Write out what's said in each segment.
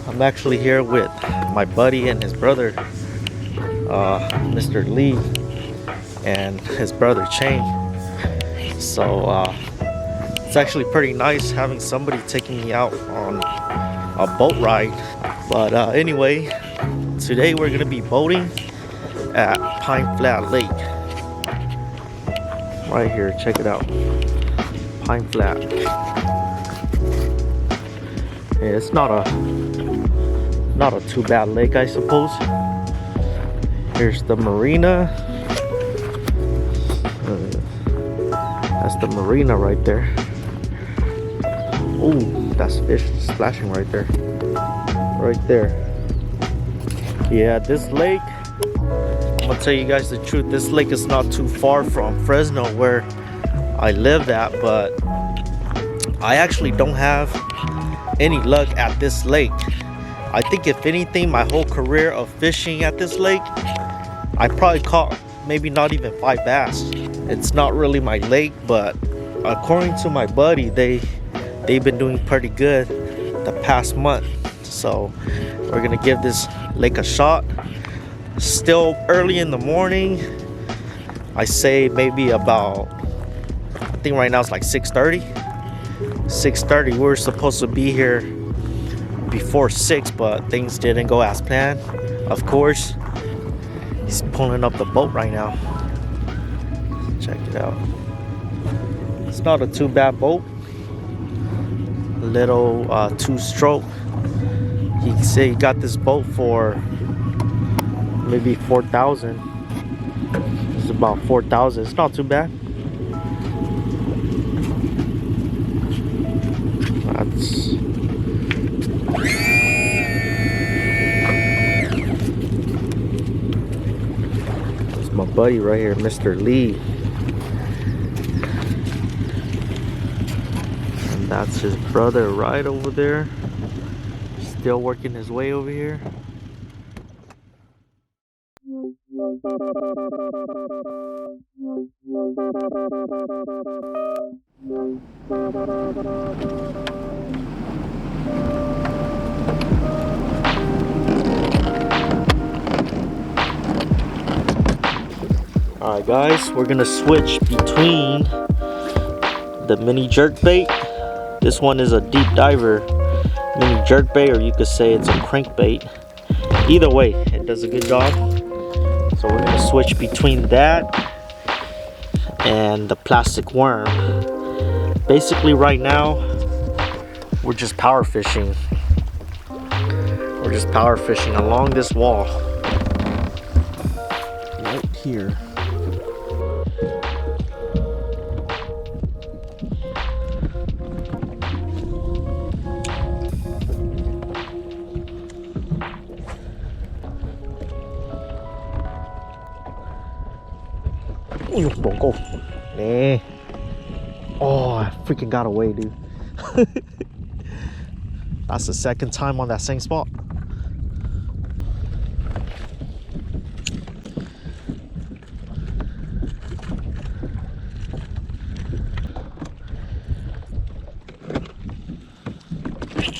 I'm actually here with my buddy and his brother, Mr. Lee, and his brother Chang. So it's actually pretty nice having somebody taking me out on a boat ride. But anyway, today we're gonna be boating at Pine Flat Lake. Right here, check it out. Pine Flat. Yeah, it's not a too bad lake, I suppose. Here's the marina. That's the marina right there. Oh, that's fish splashing right there. Right there. Yeah, this lake, I'm gonna tell you guys the truth, this lake is not too far from Fresno where I live at, but I actually don't have any luck at this lake. I think if anything, my whole career of fishing at this lake, I probably caught maybe not even 5 bass. It's not really my lake, but according to my buddy, they've been doing pretty good the past month. So we're gonna give this lake a shot. Still early in the morning. I say maybe about, I think right now it's like 6:30. 6:30. We were supposed to be here before 6, but things didn't go as planned. Of course, he's pulling up the boat right now. Check it out. It's not a too bad boat. Little 2-stroke. He said he got this boat for maybe 4,000. It's about 4,000. It's not too bad. That's my buddy right here, Mr. Lee. And that's his brother right over there. Still working his way over here. Alright guys, we're gonna switch between the mini jerkbait. This one is a deep diver mini jerkbait, or you could say it's a crankbait. Either way, it does a good job. So we're gonna switch between that and the plastic worm. Basically right now, we're just power fishing. We're just power fishing along this wall. Right here. Don't go. Nah. Oh, I freaking got away, dude. That's the second time on that same spot.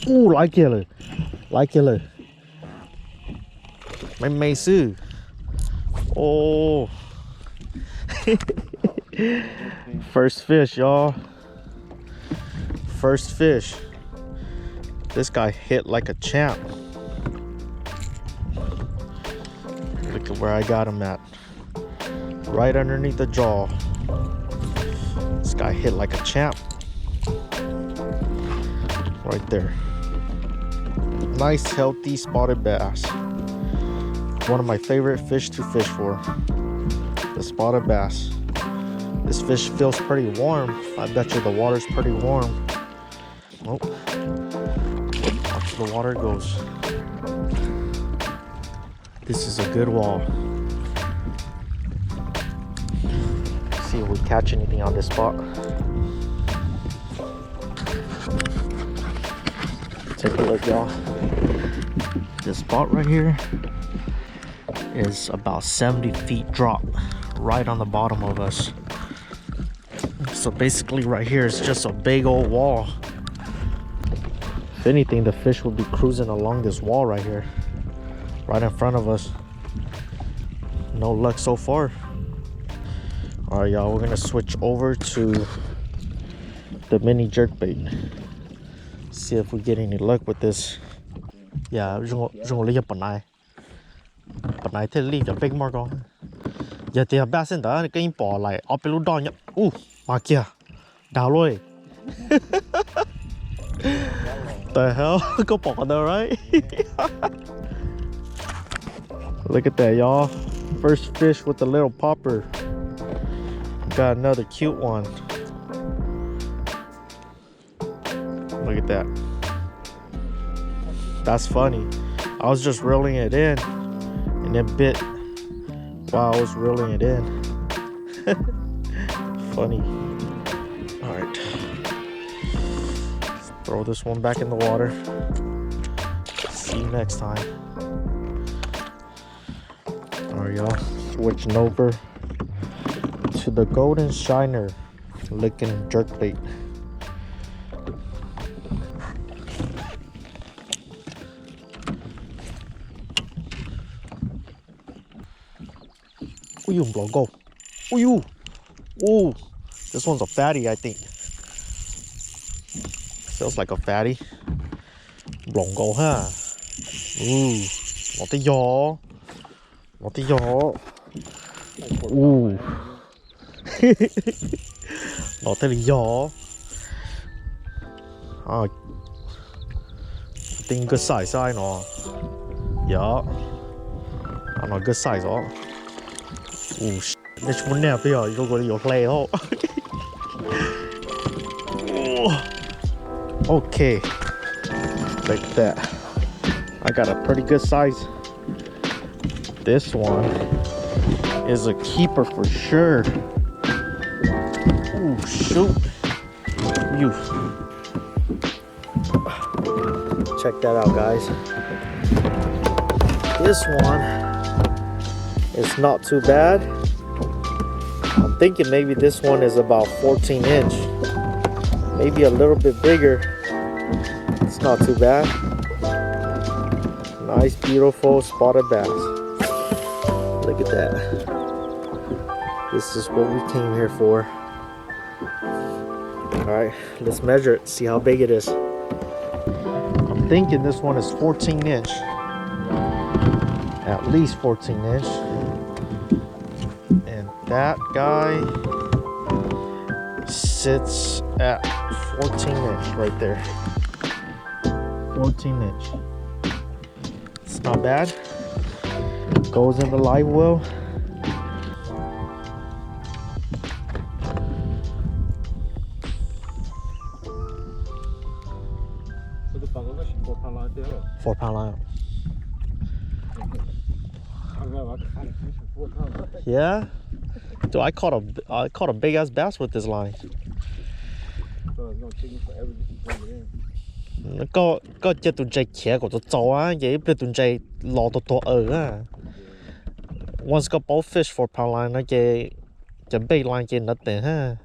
Ooh, like killer. Like killer. My meisu. Oh. First fish, y'all. First fish. This guy hit like a champ. Look at where I got him at. Right underneath the jaw. This guy hit like a champ. Right there. Nice, healthy spotted bass. One of my favorite fish to fish for. The spotted bass. This fish feels pretty warm. I bet you the water's pretty warm. Oh, watch the water goes. This is a good wall. See if we catch anything on this spot. Take a look, y'all. This spot right here is about 70 feet drop right on the bottom of us. So basically right here is just a big old wall. If anything, the fish will be cruising along this wall right here, right in front of us. No luck so far. All right, y'all, we're gonna switch over to the mini jerkbait. See if we get any luck with this. Yeah, dùng lý bẩn này thì lý cho big more con. Giờ thì ba sen đó cái bỏ lại ở bên lúc đó nhá. Mà kìa, đào rồi. The hell, có bỏ ở đâu, right? Look at that, y'all. First fish with a little popper. Got another cute one. Look at that. That's funny. I was just reeling it in and it bit while I was reeling it in. Funny. All right. Let's throw this one back in the water. See you next time. All right, y'all. Switching over to the golden shiner licking jerkbait. Go. Ooh, this one's a fatty, I think. Feels like a fatty. Go, huh? Ooh, not the yaw. Ooh. Not the yaw. I think good size, I know. Yeah. I'm a good size, oh. Ooh, this one now, you don't go to your play, oh. Okay, like that. I got a pretty good size. This one is a keeper for sure. Ooh, shoot. You. Check that out, guys. This one is not too bad. I'm thinking maybe this one is about 14 inch. Maybe a little bit bigger. It's not too bad. Nice, beautiful spotted bass. Look at that. This is what we came here for. Alright, let's measure it, see how big it is. I'm thinking this one is 14 inch. At least 14 inch. And that guy sits at 14 inch right there. 14 inch. It's not bad. Goes in the live well. £4 line. Yeah. Dude, I caught a big ass bass with this line. Có cho tụi chạy khía của tụi cháu á, vậy bây tụi chạy lò tụi ở á. Once got both fish £4 line, nó chạy big line chạy nứt tiền ha.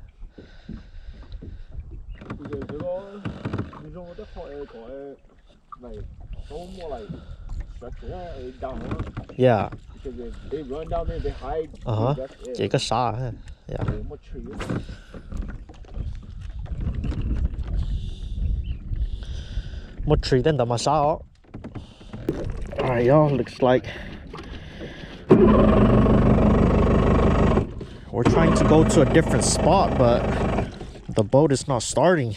Yeah. They run down there, they hide. Chỉ có xa ha. Yeah. Một tree then the masao. Alright, y'all, looks like we're trying to go to a different spot, but the boat is not starting.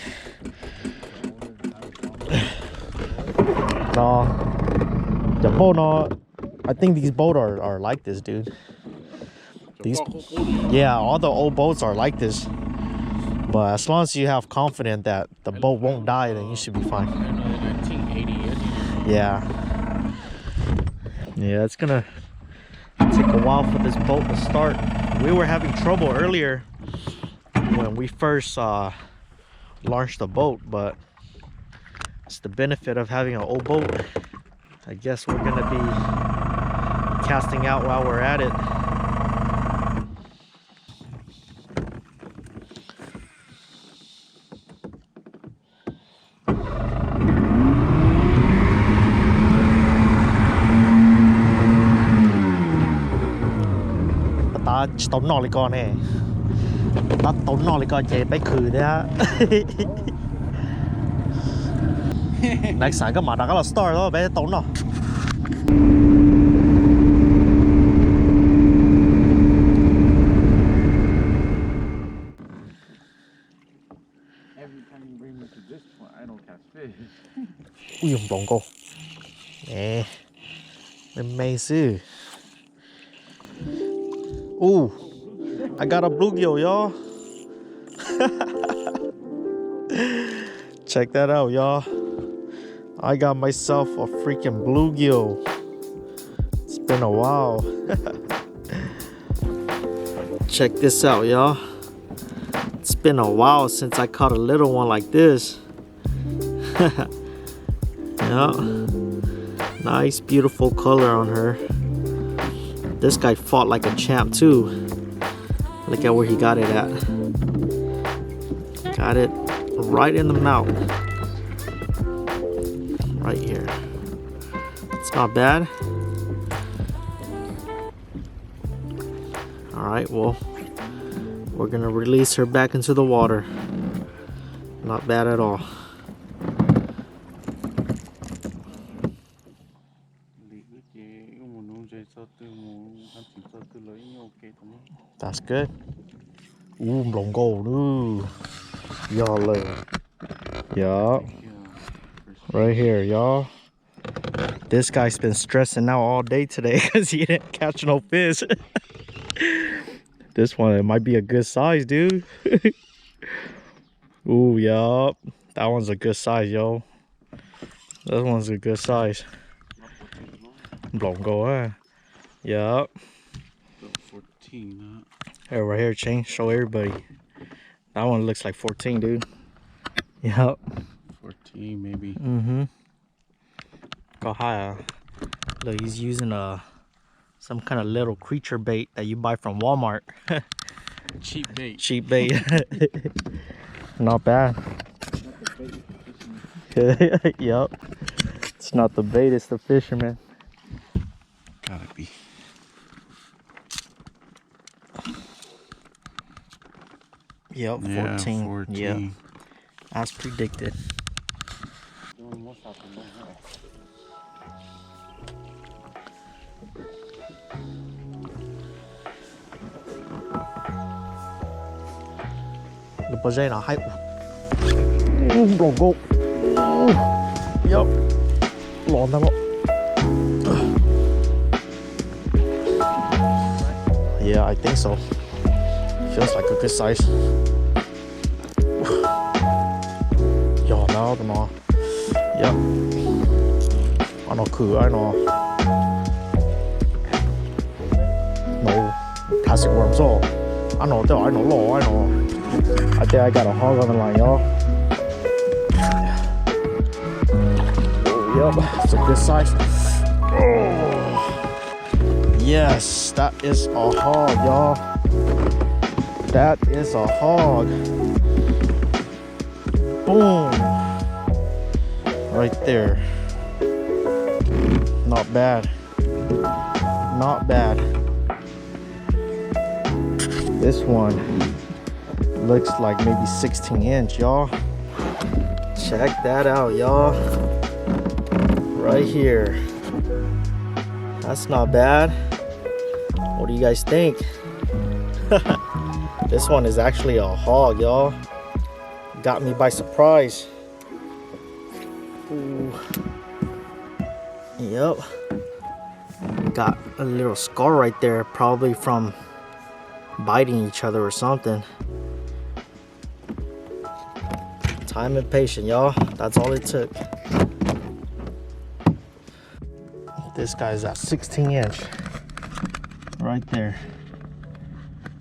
No, the boat not. I think these boats are like this, dude. These, yeah, all the old boats are like this. But as long as you have confidence that the boat won't die, then you should be fine. 1980. Yeah. Yeah, it's gonna take a while for this boat to start. We were having trouble earlier when we first launched the boat, but it's the benefit of having an old boat. I guess we're gonna be casting out while we're at it. chỉ tốn nọ lại con này nó tốn nọ lại con chế bé khử đấy á next time các bạn đã có là star đó bé tốn nọ Every time you bring me to this point, I don't catch fish. ui dòng bóng cô nè bên mây sư ooh I got a bluegill y'all check that out y'all I got myself a freaking bluegill it's been a while check this out y'all it's been a while since I caught a little one like this yeah nice beautiful color on her this guy fought like a champ too look at where he got it at got it right in the mouth right here it's not bad all right well we're gonna release her back into the water not bad at all that's good long gold ooh y'all look yup right here y'all this guy's been stressing out all day today because he didn't catch no fish this one it might be a good size dude ooh yup that one's a good size yo that one's a good size long gold yup 14. Hey, right here, Chain. Show everybody. That one looks like 14, dude. Yep. 14 maybe. Mm-hmm. Go higher. Look, he's using some kind of little creature bait that you buy from Walmart. Cheap bait. Cheap bait. Not bad. Yep. It's not the bait, it's the fisherman. Gotta be. Yep, 14. Yeah, 14. Yep. As predicted. Được bao dây nào hay đồ gỗ yep lòn ra lộ yeah I think so feels like a good size yo nào tụi nó yep nó khử ai nó no plastic worms all I know I know low I know I think I got a hog on the line, y'all. Oh, yep, it's a good size. Oh, yes, that is a hog, y'all. That is a hog. Boom. Right there. Not bad. Not bad. This one looks like maybe 16-inch, y'all. Check that out, y'all. Right here. That's not bad. What do you guys think? This one is actually a hog, y'all. Got me by surprise. Ooh. Yep. Got a little scar right there, probably from biting each other or something. Time and patience, y'all. That's all it took. This guy's at 16-inch. Right there.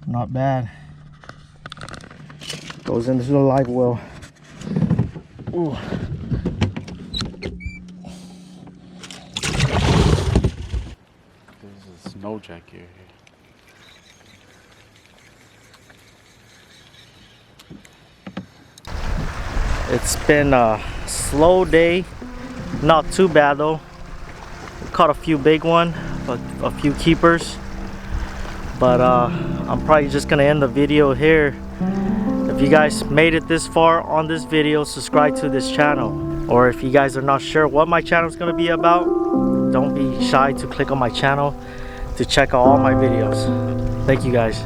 Not bad. Goes into the live well. Ooh. There's a snow jacket here. It's been a slow day, not too bad though. We caught a few big ones, a few keepers, but I'm probably just gonna end the video here. If you guys made it this far on this video, subscribe to this channel. Or if you guys are not sure what my channel is gonna be about, don't be shy to click on my channel to check out all my videos. Thank you guys.